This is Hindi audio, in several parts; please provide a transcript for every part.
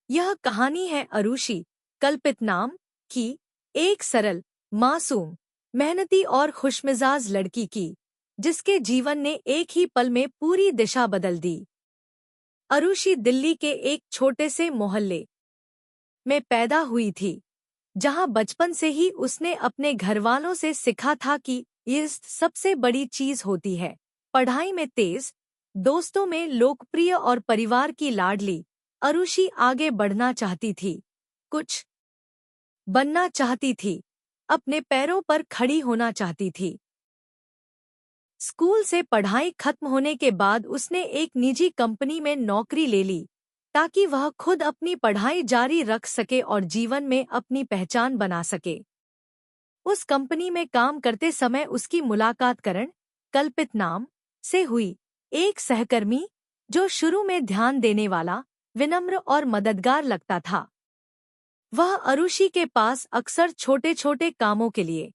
यह कहानी है अरुषि, कल्पित नाम की, एक सरल, मासूम, मेहनती और खुशमिजाज लड़की की, जिसके जीवन ने एक ही पल में पूरी दिशा बदल दी। अरुषि दिल्ली के एक छोटे से मोहल्ले में पैदा हुई थी, जहां बचपन से ही उसने अपने घरवालों से सीखा था कि ये सबसे बड़ी चीज होती है। पढ़ाई में तेज, दोस्तों में लोकप्रिय और परिवार की लाडली, अरुषि आगे बढ़ना चाहती थी, कुछ बनना चाहती थी, अपने पैरों पर खड़ी होना चाहती थी। स्कूल से पढ़ाई खत्म होने के बाद उसने एक निजी कंपनी में नौकरी ले ली, ताकि वह खुद अपनी पढ़ाई जारी रख सके और जीवन में अपनी पहचान बना सके। उस कंपनी में काम करते समय उसकी मुलाकात करण, कल्पित नाम से हुई, एक सहकर्मी जो शुरू में ध्यान देने वाला, विनम्र और मददगार लगता था। वह अरुषि के पास अक्सर छोटे छोटे कामों के लिए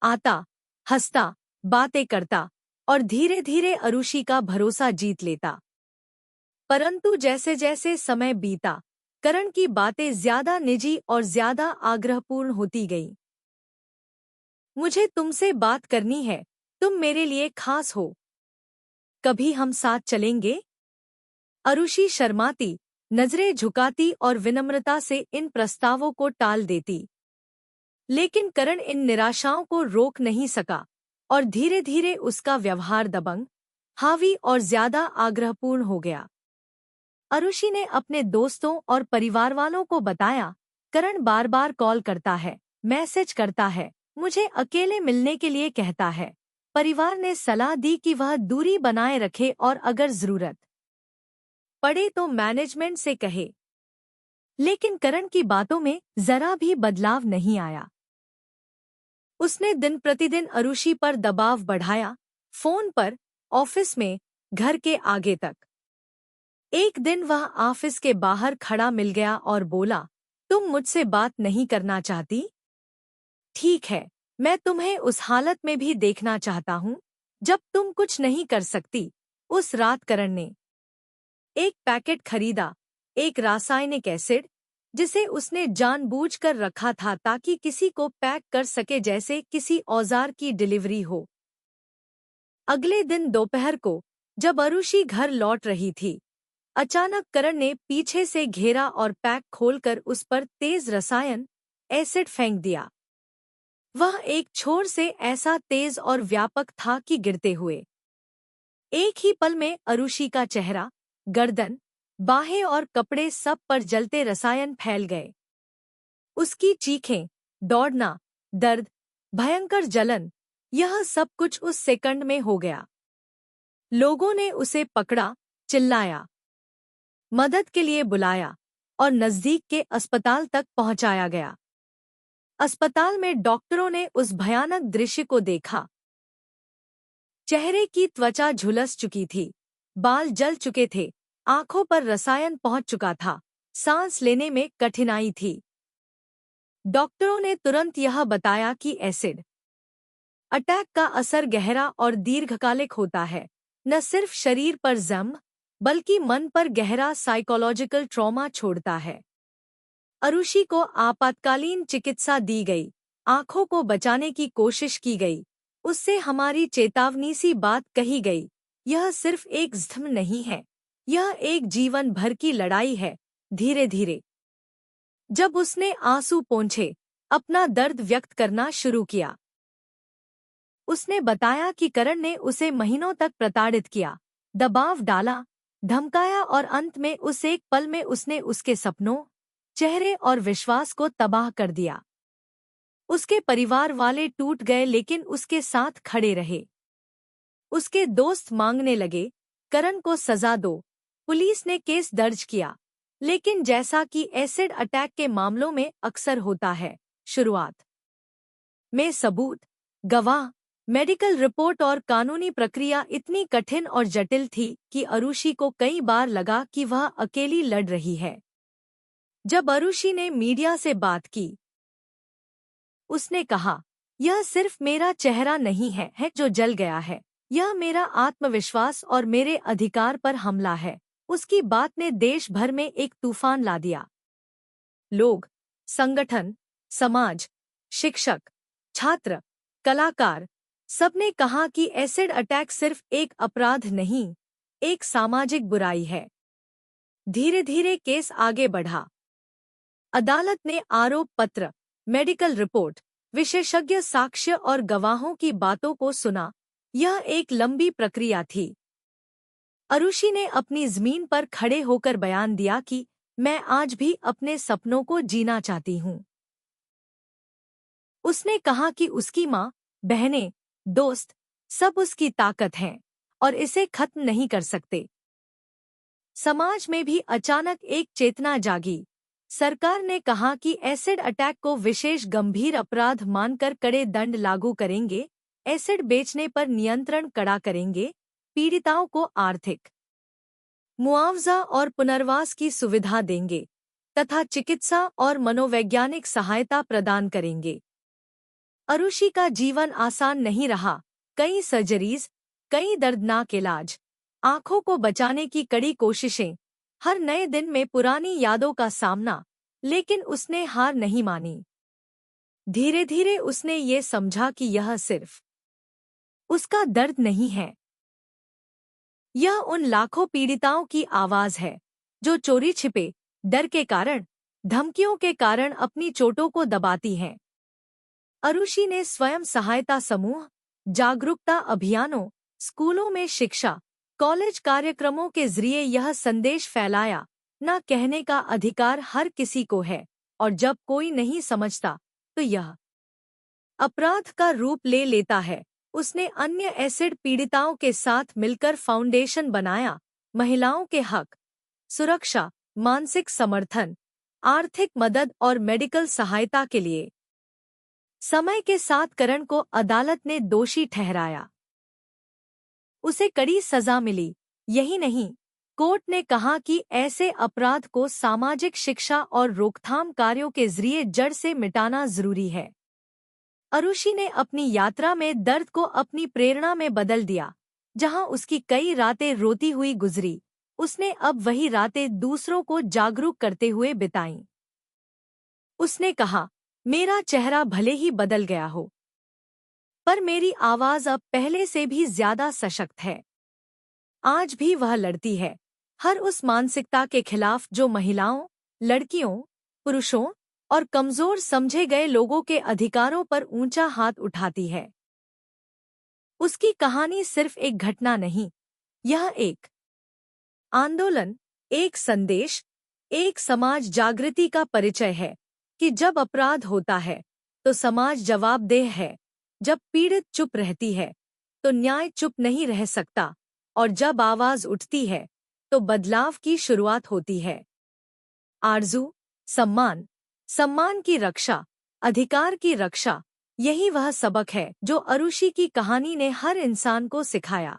आता, हंसता, बातें करता और धीरे धीरे अरुषि का भरोसा जीत लेता। परंतु जैसे जैसे समय बीता, करण की बातें ज्यादा निजी और ज्यादा आग्रहपूर्ण होती गईं। मुझे तुमसे बात करनी है, तुम मेरे लिए खास हो, कभी हम साथ चलेंगे? अरुषि शर्माती, नजरें झुकाती और विनम्रता से इन प्रस्तावों को टाल देती। लेकिन करण इन निराशाओं को रोक नहीं सका और धीरे धीरे उसका व्यवहार दबंग, हावी और ज्यादा आग्रहपूर्ण हो गया। अरुषि ने अपने दोस्तों और परिवार वालों को बताया, करण बार बार कॉल करता है, मैसेज करता है, मुझे अकेले मिलने के लिए कहता है। परिवार ने सलाह दी कि वह दूरी बनाए रखे और अगर जरूरत पड़े तो मैनेजमेंट से कहे। लेकिन करण की बातों में जरा भी बदलाव नहीं आया। उसने दिन प्रतिदिन अरुषि पर दबाव बढ़ाया, फोन पर, ऑफिस में, घर के आगे तक। एक दिन वह ऑफिस के बाहर खड़ा मिल गया और बोला, तुम मुझसे बात नहीं करना चाहती? ठीक है, मैं तुम्हें उस हालत में भी देखना चाहता हूँ जब तुम कुछ नहीं कर सकती। उस रात करण ने एक पैकेट खरीदा, एक रासायनिक एसिड, जिसे उसने जानबूझकर रखा था ताकि किसी को पैक कर सके जैसे किसी औजार की डिलीवरी हो। अगले दिन दोपहर को जब अरुषि घर लौट रही थी, अचानक करण ने पीछे से घेरा और पैक खोलकर उस पर तेज रसायन एसिड फेंक दिया। वह एक छोर से ऐसा तेज और व्यापक था कि गिरते हुए एक ही पल में अरुषि का चेहरा, गर्दन, बाहें और कपड़े सब पर जलते रसायन फैल गए। उसकी चीखें, दौड़ना, दर्द, भयंकर जलन, यह सब कुछ उस सेकंड में हो गया। लोगों ने उसे पकड़ा, चिल्लाया, मदद के लिए बुलाया और नजदीक के अस्पताल तक पहुंचाया गया। अस्पताल में डॉक्टरों ने उस भयानक दृश्य को देखा। चेहरे की त्वचा झुलस चुकी थी, बाल जल चुके थे, आंखों पर रसायन पहुंच चुका था, सांस लेने में कठिनाई थी। डॉक्टरों ने तुरंत यह बताया कि एसिड अटैक का असर गहरा और दीर्घकालिक होता है, न सिर्फ शरीर पर जख्म बल्कि मन पर गहरा साइकोलॉजिकल ट्रॉमा छोड़ता है। अरुषि को आपातकालीन चिकित्सा दी गई, आंखों को बचाने की कोशिश की गई, उससे हमारी चेतावनी सी बात कही गई, यह सिर्फ एक जख्म नहीं है, यह एक जीवन भर की लड़ाई है। धीरे धीरे जब उसने आंसू पोंछे, अपना दर्द व्यक्त करना शुरू किया, उसने बताया कि करण ने उसे महीनों तक प्रताड़ित किया, दबाव डाला, धमकाया और अंत में उस एक पल में उसने उसके सपनों, चेहरे और विश्वास को तबाह कर दिया। उसके परिवार वाले टूट गए लेकिन उसके साथ खड़े रहे। उसके दोस्त मांगने लगे, करण को सजा दो। पुलिस ने केस दर्ज किया, लेकिन जैसा कि एसिड अटैक के मामलों में अक्सर होता है, शुरुआत में सबूत, गवाह, मेडिकल रिपोर्ट और कानूनी प्रक्रिया इतनी कठिन और जटिल थी कि अरुषि को कई बार लगा कि वह अकेली लड़ रही है। जब अरुषि ने मीडिया से बात की, उसने कहा, यह सिर्फ मेरा चेहरा नहीं है जो जल गया है, यह मेरा आत्मविश्वास और मेरे अधिकार पर हमला है। उसकी बात ने देश भर में एक तूफान ला दिया। लोग, संगठन, समाज, शिक्षक, छात्र, कलाकार, सबने कहा कि एसिड अटैक सिर्फ एक अपराध नहीं, एक सामाजिक बुराई है। धीरे धीरे केस आगे बढ़ा। अदालत ने आरोप पत्र, मेडिकल रिपोर्ट, विशेषज्ञ साक्ष्य और गवाहों की बातों को सुना। यह एक लंबी प्रक्रिया थी। अरुषि ने अपनी जमीन पर खड़े होकर बयान दिया कि मैं आज भी अपने सपनों को जीना चाहती हूँ। उसने कहा कि उसकी माँ, बहनें, दोस्त, सब उसकी ताकत हैं और इसे खत्म नहीं कर सकते। समाज में भी अचानक एक चेतना जागी। सरकार ने कहा कि एसिड अटैक को विशेष गंभीर अपराध मानकर कड़े दंड लागू करेंगे, एसिड बेचने पर नियंत्रण कड़ा करेंगे, पीड़िताओं को आर्थिक मुआवजा और पुनर्वास की सुविधा देंगे तथा चिकित्सा और मनोवैज्ञानिक सहायता प्रदान करेंगे। अरुषि का जीवन आसान नहीं रहा। कई सर्जरीज, कई दर्दनाक इलाज, आंखों को बचाने की कड़ी कोशिशें, हर नए दिन में पुरानी यादों का सामना, लेकिन उसने हार नहीं मानी। धीरे धीरे उसने ये समझा कि यह सिर्फ उसका दर्द नहीं है, यह उन लाखों पीड़िताओं की आवाज है जो चोरी छिपे डर के कारण, धमकियों के कारण अपनी चोटों को दबाती हैं। अरुषि ने स्वयं सहायता समूह, जागरूकता अभियानों, स्कूलों में शिक्षा, कॉलेज कार्यक्रमों के जरिए यह संदेश फैलाया, न कहने का अधिकार हर किसी को है, और जब कोई नहीं समझता तो यह अपराध का रूप ले लेता है। उसने अन्य एसिड पीड़िताओं के साथ मिलकर फाउंडेशन बनाया, महिलाओं के हक, सुरक्षा, मानसिक समर्थन, आर्थिक मदद और मेडिकल सहायता के लिए। समय के साथ करण को अदालत ने दोषी ठहराया। उसे कड़ी सजा मिली। यही नहीं, कोर्ट ने कहा कि ऐसे अपराध को सामाजिक शिक्षा और रोकथाम कार्यों के जरिए जड़ से मिटाना जरूरी है। अरुषि ने अपनी यात्रा में दर्द को अपनी प्रेरणा में बदल दिया। जहां उसकी कई रातें रोती हुई गुजरी, उसने अब वही रातें दूसरों को जागरूक करते हुए बिताईं। उसने कहा, मेरा चेहरा भले ही बदल गया हो, पर मेरी आवाज अब पहले से भी ज्यादा सशक्त है। आज भी वह लड़ती है, हर उस मानसिकता के खिलाफ जो महिलाओं, लड़कियों, पुरुषों और कमजोर समझे गए लोगों के अधिकारों पर ऊंचा हाथ उठाती है। उसकी कहानी सिर्फ एक घटना नहीं, यह एक आंदोलन, एक संदेश, एक समाज जागृति का परिचय है कि जब अपराध होता है तो समाज जवाबदेह है, जब पीड़ित चुप रहती है तो न्याय चुप नहीं रह सकता, और जब आवाज उठती है तो बदलाव की शुरुआत होती है। आरजू, सम्मान, सम्मान की रक्षा, अधिकार की रक्षा, यही वह सबक है जो अरुषि की कहानी ने हर इंसान को सिखाया।